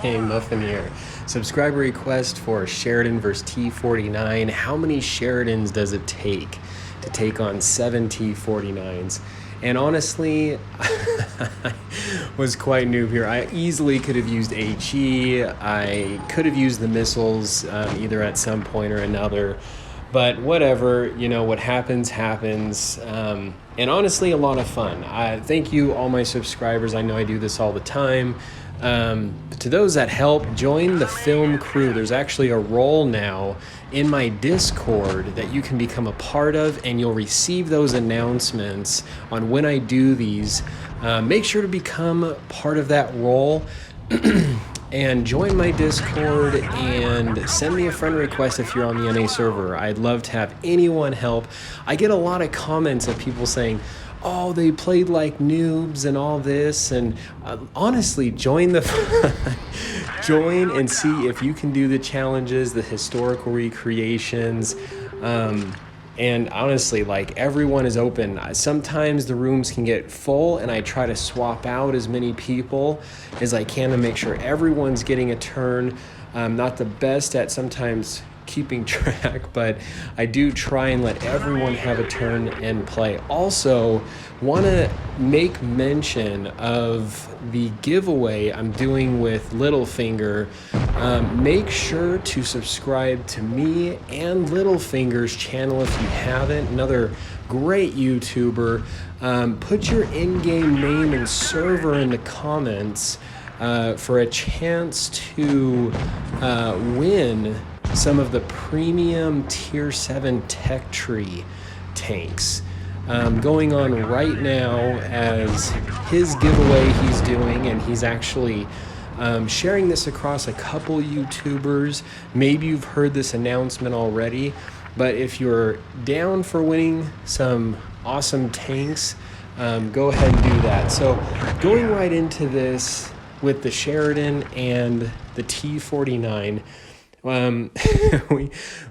Hey, Muffin here. Subscriber request for Sheridan versus T49. How many Sheridans does it take to take on 7 T49s? And honestly, I was quite noob here. I easily could have used HE. I could have used the missiles either at some point or another. But whatever, you know, what happens, happens. And honestly, a lot of fun. Thank you, all my subscribers. I know I do this all the time. To those that help, join the film crew. There's actually a role now in my Discord that you can become a part of, and you'll receive those announcements on when I do these. Make sure to become part of that role. And join my Discord and send me a friend request if you're on the NA server. I'd love to have anyone help. I get a lot of comments of people saying, oh, they played like noobs and all this. And honestly, join and see if you can do the challenges, the historical recreations. And honestly, like, everyone is open. Sometimes the rooms can get full, and I try to swap out as many people as I can to make sure everyone's getting a turn. I'm not the best at sometimes keeping track, but I do try and let everyone have a turn and play. Also, want to make mention of the giveaway I'm doing with Littlefinger. Make sure to subscribe to me and Littlefinger's channel if you haven't. Another great YouTuber. Put your in-game name and server in the comments for a chance to win some of the premium tier 7 tech tree tanks going on right now as his giveaway he's doing, and he's actually sharing this across a couple YouTubers. Maybe you've heard this announcement already, but if you're down for winning some awesome tanks, go ahead and do that. So going right into this with the Sheridan and the T49,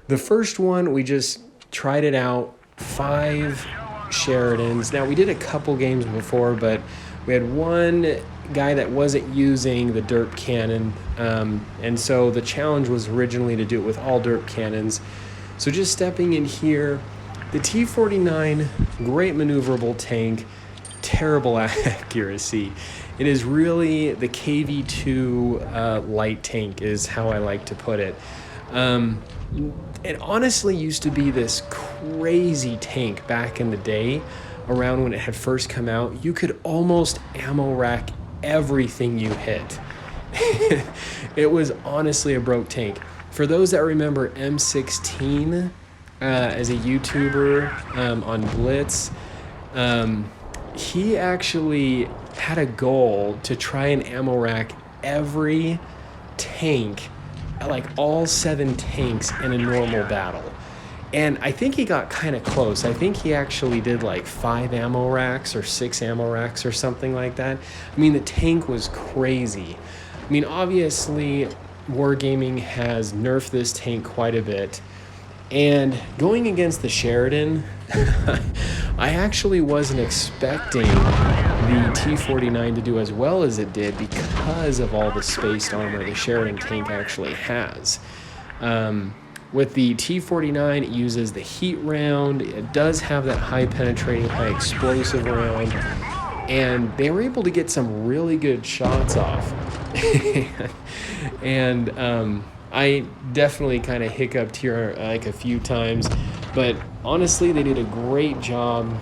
the first one, we just tried it out, 5 Sheridans. Now, we did a couple games before, but we had one guy that wasn't using the derp cannon, and so the challenge was originally to do it with all derp cannons. So just stepping in here, the T49, great maneuverable tank, terrible accuracy. It is really the KV2 light tank is how I like to put it. It honestly used to be this crazy tank back in the day, around when it had first come out. You could almost ammo rack everything you hit. It was honestly a broke tank. For those that remember M16 as a YouTuber on BLITZ, he actually had a goal to try and ammo rack every tank, like all 7 tanks in a normal battle. And I think he got kind of close. I think he actually did like 5 ammo racks or 6 ammo racks or something like that. I mean, the tank was crazy. I mean, obviously, Wargaming has nerfed this tank quite a bit. And going against the Sheridan, I actually wasn't expecting the T49 to do as well as it did because of all the spaced armor the Sheridan tank actually has. With the T49, it uses the heat round. It does have that high penetrating, high explosive round, and they were able to get some really good shots off. And I definitely kind of hiccuped here like a few times, but honestly, they did a great job.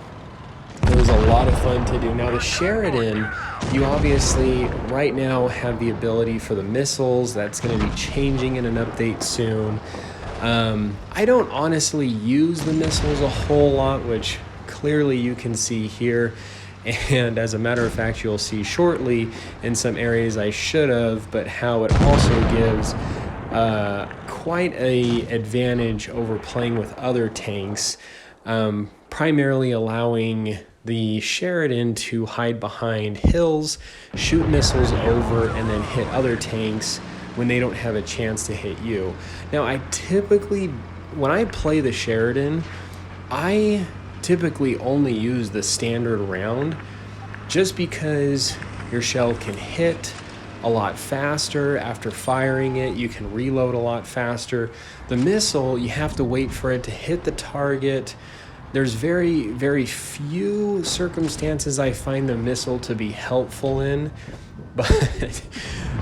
It was a lot of fun to do. Now, the Sheridan, you obviously right now have the ability for the missiles. That's going to be changing in an update soon. I don't honestly use the missiles a whole lot, which clearly you can see here. And as a matter of fact, you'll see shortly in some areas I should have, but how it also gives quite a advantage over playing with other tanks, primarily allowing the Sheridan to hide behind hills, shoot missiles over, and then hit other tanks when they don't have a chance to hit you. Now, when I play the Sheridan, I typically only use the standard round just because your shell can hit a lot faster. After firing it, you can reload a lot faster. The missile, you have to wait for it to hit the target. There's very, very few circumstances I find the missile to be helpful in, but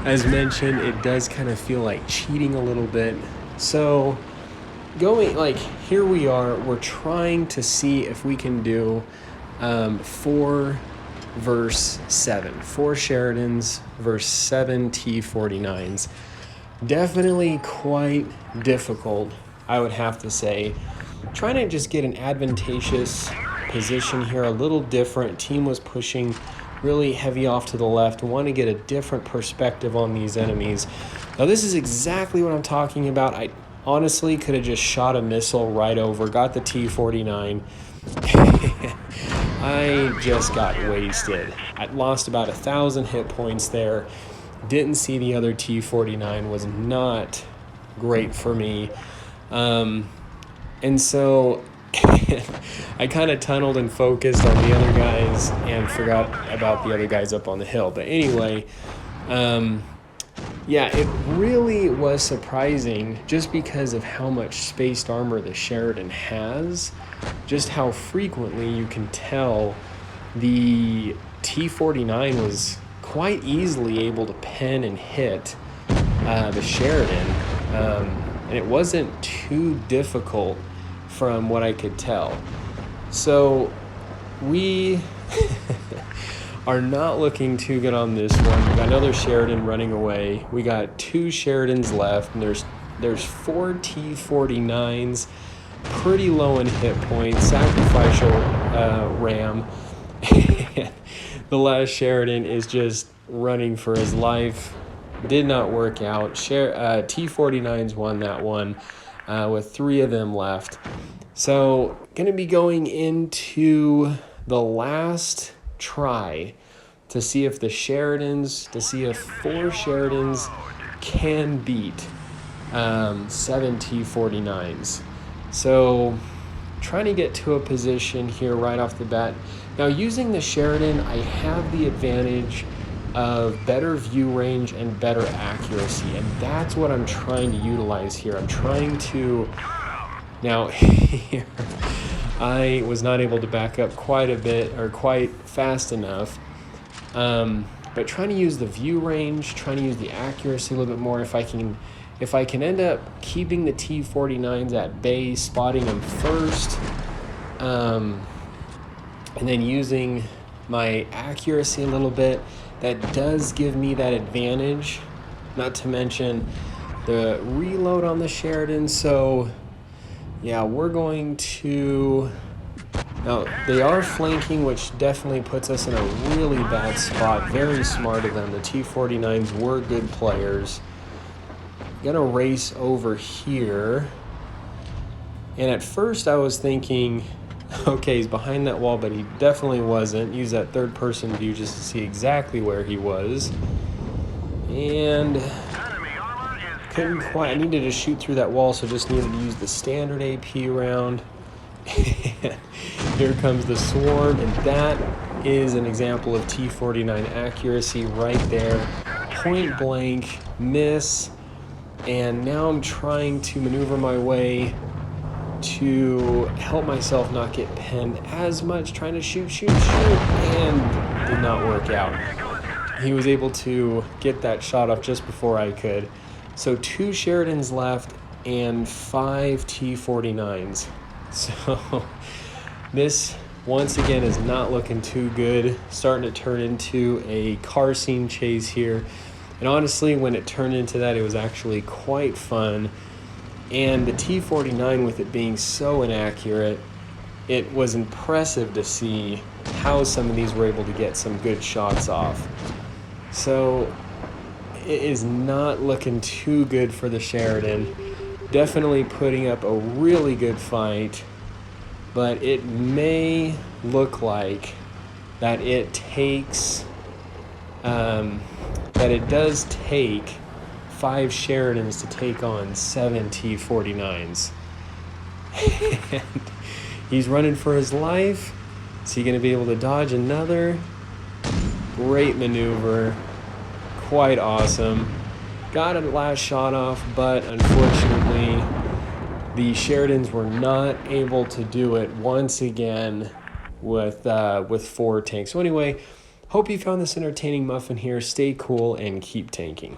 as mentioned, it does kind of feel like cheating a little bit. So here we are, we're trying to see if we can do 4 versus 7. 4 Sheridans versus 7 T49s. Definitely quite difficult, I would have to say. Trying to just get an advantageous position here, a little different. Team was pushing really heavy off to the left. Want to get a different perspective on these enemies. Now this is exactly what I'm talking about. I honestly could have just shot a missile right over, got the T49. I just got wasted. I lost about 1,000 hit points there. Didn't see the other T49, was not great for me. And so I kind of tunneled and focused on the other guys and forgot about the other guys up on the hill. But anyway, yeah, it really was surprising just because of how much spaced armor the Sheridan has, just how frequently you can tell the T49 was quite easily able to pen and hit the Sheridan, and it wasn't too difficult from what I could tell. So we are not looking too good on this one. We got another Sheridan running away. We got 2 Sheridans left, and there's 4 T49s, pretty low in hit points, sacrificial ram. The last Sheridan is just running for his life. Did not work out. T49s won that one with 3 of them left. So going to be going into the last try to see if the Sheridans, to see if 4 Sheridans can beat 7 T49s. So trying to get to a position here right off the bat. Now using the Sheridan, I have the advantage of better view range and better accuracy, and that's what I'm trying to utilize here. I'm trying to, now here, I was not able to back up quite a bit or quite fast enough, but trying to use the view range, trying to use the accuracy a little bit more. If I can end up keeping the T49s at bay, spotting them first, and then using my accuracy a little bit, that does give me that advantage, not to mention the reload on the Sheridan. So yeah, we're going to, now they are flanking, which definitely puts us in a really bad spot. Very smart of them. The T49s were good players. Gonna race over here, and at first I was thinking, okay, he's behind that wall, but he definitely wasn't. Use that third person view just to see exactly where he was. And couldn't quite, I needed to shoot through that wall, so just needed to use the standard AP round. And here comes the swarm, and that is an example of T49 accuracy right there. Point blank, miss, and now I'm trying to maneuver my way to help myself not get penned as much, trying to shoot, and did not work out. He was able to get that shot off just before I could. So 2 Sheridans left and 5 T49s. So this, once again, is not looking too good. Starting to turn into a car scene chase here. And honestly, when it turned into that, it was actually quite fun. And the T49, with it being so inaccurate, it was impressive to see how some of these were able to get some good shots off. So it is not looking too good for the Sheridan. Definitely putting up a really good fight, but it may look like that it takes, that it does take 5 Sheridans to take on 7 T49s. And he's running for his life. Is he going to be able to dodge another? Great maneuver. quite awesome. Got a last shot off, but unfortunately, the Sheridans were not able to do it once again with 4 tanks. So anyway, hope you found this entertaining muffin here. Stay cool and keep tanking.